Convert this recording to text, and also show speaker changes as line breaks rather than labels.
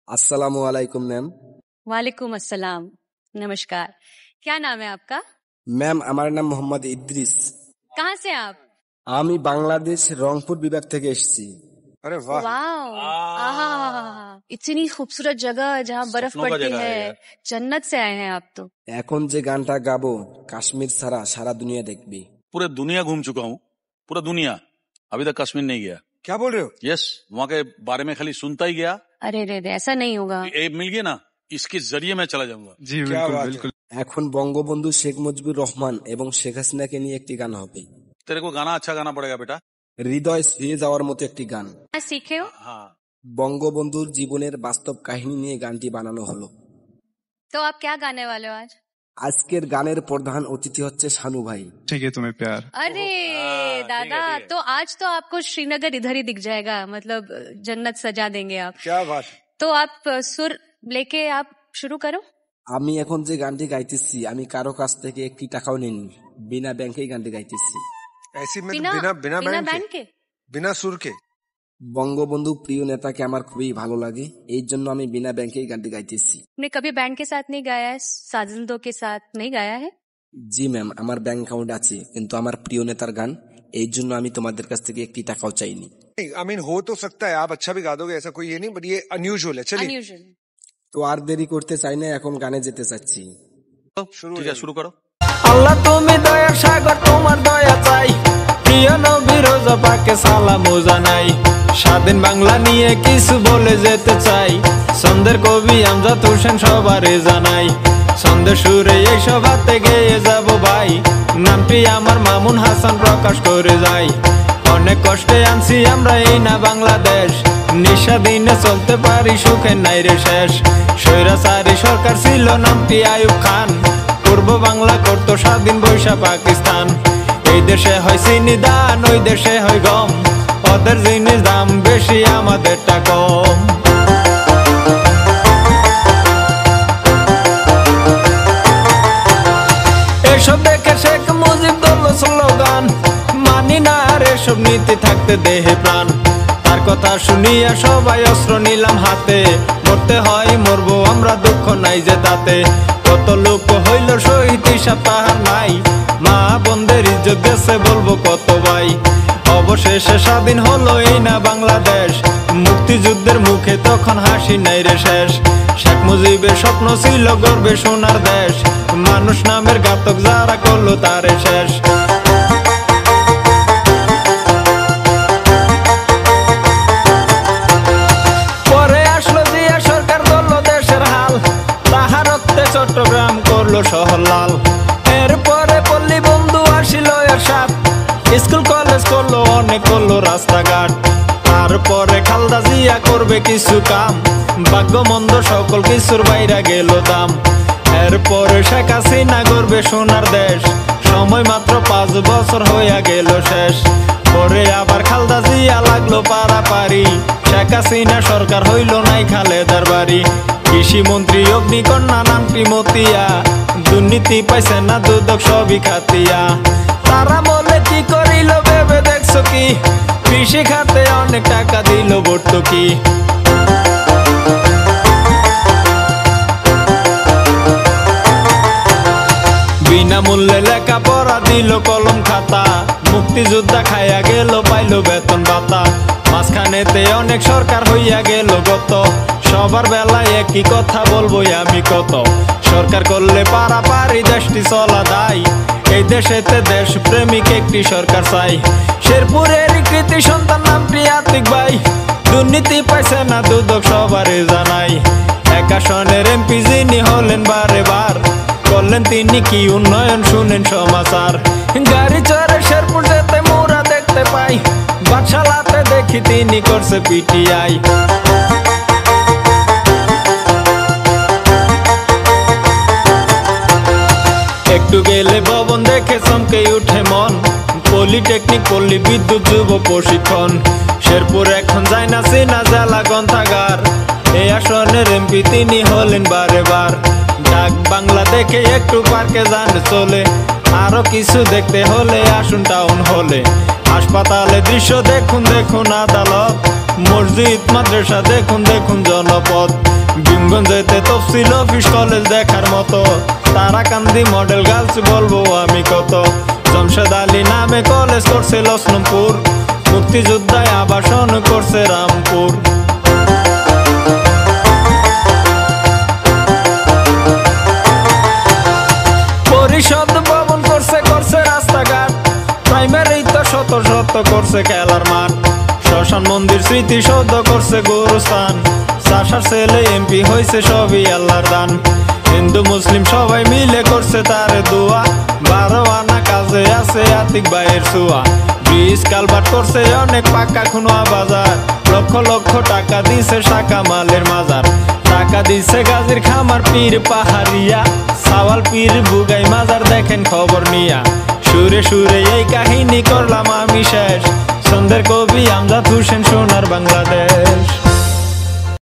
अस्सलामु अलैकुम मैम।
वालेकुम अस्सलाम। नमस्कार। क्या नाम है आपका?
मैम আমার নাম মোহাম্মদ ইদ্রিস।
कहाँ से आप?
আমি বাংলাদেশ রংপুর বিভাগ থেকে এসেছি।
अरे वाह,
वाओ, आहा, इतनी खूबसूरत जगह जहाँ बर्फ
सपनों का
पड़ती
जगह है
है।
यार।
जन्नत से आए हैं आप तो।
এখন যে গানটা গাবো কাশ্মীর ছাড়া সারা দুনিয়া দেখবি।
पूरे दुनिया घूम चुका हूँ, पूरा दुनिया, अभी तक कश्मीर नहीं गया।
क्या बोल रहे हो?
यस, वहाँ के बारे में खाली सुनता ही गया।
अरे रे रे, ऐसा नहीं होगा।
ये मिल गया ना, इसके जरिए मैं चला जाऊंगा।
जी बिल्कुल बिल्कुल।
এখন বঙ্গবন্ধু শেখ মুজিবুর রহমান এবং শেখ হাসিনাকে নিয়ে একটি গান হবে।
तेरे को गाना अच्छा गाना पड़ेगा बेटा।
হৃদয় ছুঁয়ে যাওয়ার মতো একটি গান।
सीखे हो?
हाँ,
বঙ্গবন্ধুর জীবনের বাস্তব কাহিনী নিয়ে গানটি বানানো হলো।
तो आप क्या गाने वाले हो आज?
আজকের গানের প্রধান অতিথি হচ্ছে শানু ভাই।
ठीक है तुम्हें प्यार।
अरे दादा,
ठीक है।
तो आज तो आपको श्रीनगर इधर ही दिख जाएगा, मतलब जन्नत सजा देंगे आप।
क्या बात।
तो आप सुर लेके आप शुरू करो।
আমি এখন যে গানটি গাইতেছি আমি কারো কাছ থেকে একটি টাকাও নিইনি, বিনা ব্যাংকেই গানটি গাইতেছি।
ऐसी में
बिना
बिना बिना
बिना
बैंड
बैंड
के,
के?
बिना सुर के।
বঙ্গবন্ধু প্রিয় নেতাকে আমার খুবই ভালো লাগে, এই জন্য আমি বিনা ব্যাংকেই গানটি গাইতেছি।
आपने कभी बैंड के साथ नहीं गाया है, साजिंदों के साथ नहीं गाया है?
জি ম্যাম, আমার ব্যাংক অ্যাকাউন্ট আছে, কিন্তু আমার প্রিয় নেতার গান, এই জন্য আমি তোমাদের কাছ থেকে একটি টাকাও চাইনি।
आई मीन हो तो सकता है आप अच्छा भी गा दोगे, ऐसा कोई ये नहीं, बट ये अनयूजुअल है। चलिए
अनयूजुअल।
তো আর দেরি করতে চাই না, এখন গানে যেতে চাচ্ছি।
ठीक है, शुरू करो।
আল্লাহ তুমি দয়ার সাগর, তোমার দয়া চাই, প্রিয় নবী রোজা পাকে সালাম জানাই, স্বাধীন বাংলা নিয়ে কিছু বলে যেতে চাই, ছন্দের কবি আমজাদ হোসেন সবারে জানাই, ছন্দের সুরে এই সভাতে গেয়ে যাব ভাই, নামটি আমার মামুন হাসান প্রকাশ করে যাই, অনেক কষ্টে আনছি আমরা এই না বাংলাদেশ, নিঃস্বাধীনে চলতে পারি সুখে নাই রে শেষ, স্বৈরাচারী সরকার ছিল নামটি আইয়ুব খান, পূর্ব বাংলা করতো স্বাধীন বৈশা পাকিস্তান, এই দেশে হয় চিনি দান ওই দেশে হয় গম, ওদের জিনিস দাম বেশি আমাদেরটা কম। এসব দেখে শেখ মুজিব দল স্লোগান, মানি না আর এসব নীতি থাকতে দেহে প্রাণ, তার কথা শুনিয়া সবাই অস্ত্র নিলাম হাতে, মরতে হয় মরবো আমরা দুঃখ নাই যে তাতে, কত লোক হইল শহীদ হিসাব তাহার নাই, মা বোনদের ইজ্জত গেছে বলবো কত ভাই, অবশেষে স্বাধীন হলো এই না বাংলাদেশ, মুক্তিযুদ্ধের মুখে তখন হাসি নাই রে শেষ, শেখ মুজিবের স্বপ্ন ছিল গর্বে সোনার দেশ, মানুষ নামের ঘাতক যারা করলো তারে শেষ। পরে আসলো জিয়া সরকার, ধরলো দেশের হাল, তাহার রক্তে চট্টগ্রাম করলো শহর লাল, এরপরে পল্লী বন্ধু আসিল এরশাদ, স্কুল কলেজ করলো অনেক, করলো রাস্তাঘাট, তারপরে খালদা জিয়া করবে কিছু কাম, ভাগ্য মন্দ সকল কিছুর বাইরে গেল দাম, এরপরে শেখ হাসিনা করবে সোনার দেশ, সময় মাত্র 5 বছর হইয়া গেল শেষ, পরে আবার খালদা জিয়া লাগলো পারাপারি, শেখ হাসিনা সরকার হইল নাই খালেদার বাড়ি, কৃষি মন্ত্রী অগ্নিকন্যা নামটি মতিয়া, দুর্নীতি পাইছে না দুদক সবই খাতিয়া, তারা বলে কি করিল ভেবে দেখছো কি, কৃষি খাতে অনেক টাকা দিল ভর্তুকি, বিনামূল্যে লেখাপড়া দিল কলম খাতা, মুক্তিযোদ্ধা খাইয়া গেল পাইল বেতন ভাতা, মাঝখানেতে অনেক সরকার হইয়া গেল গত, সবার বেলায় একই কথা বলবো আমি কত, সরকার করলে পারাপারি দেশটি চলা দায়, এই দেশেতে দেশ প্রেমিক একটি সরকার চাই, শেরপুরের কৃতি সন্তান নামটি আতিক ভাই, দুর্নীতি পাইছে না দুদক সবারে জানাই, এক আসনের এমপি যিনি হলেন বারে বার, করলেন তিনি কি উন্নয়ন শুনেন সমাচার, গাড়ি চড়ে শেরপুর যেতে মোরা দেখতে পাই, বাদশালাতে দেখি তিনি করছে পিটিআই, একটু গেলে ভবন দেখে চমকে উঠে মন, পলিটেকনিক পল্লী বিদ্যুৎ যুব প্রশিক্ষণ, শেরপুর এখন যায় না চেনা জেলা গ্রন্থাগার, এই আসনের এমপি তিনি হলেন বারে বার, ডাক বাংলা দেখে একটু পার্কে যান চলে, আরো কিছু দেখতে হলে আসুন টাউন হলে, হাসপাতালে দৃশ্য দেখুন দেখুন আদালত, মসজিদ মাদ্রাসা দেখুন দেখুন জনপদ, শিবগঞ্জেতে তফসিল অফিস কলেজ দেখার মতো, তারাকান্দি মডেল গার্লস বলবো আমি কত। জমশেদ আলী নামে কলেজ করছে লক্ষ্মণপুর, মুক্তিযোদ্ধায় আবাসন করছে রামপুর। পরিষদ ভবন করছে করছে রাস্তাঘাট, প্রাইমারি তো শত শত করছে খেলার মাঠ। শ্মশান মন্দির স্মৃতিসৌধ করছে গুরুস্থান, চাষার ছেলে এমপি হয়েছে সবই আল্লাহর দান। হিন্দু মুসলিম সবাই মিলে করছে তারে দোয়া, 12 আনা কাজে আছে আতিক ভাইয়ের ছোঁয়া। ব্রিজ কালভার্ট করছে অনেক পাকা খুনোয়া বাজার, লক্ষ লক্ষ টাকা দিছে শাখা মালের মাজার। টাকা দিছে গাজীর খামার পীর পাহাড়িয়া, সাওয়াল পীর বুগাই মাজার দেখেন খবর নিয়া। সুরে সুরে এই কাহিনী করলাম আমি শেষ, সন্ধ্যের কবি আমজাদ হোসেন সোনার বাংলাদেশ।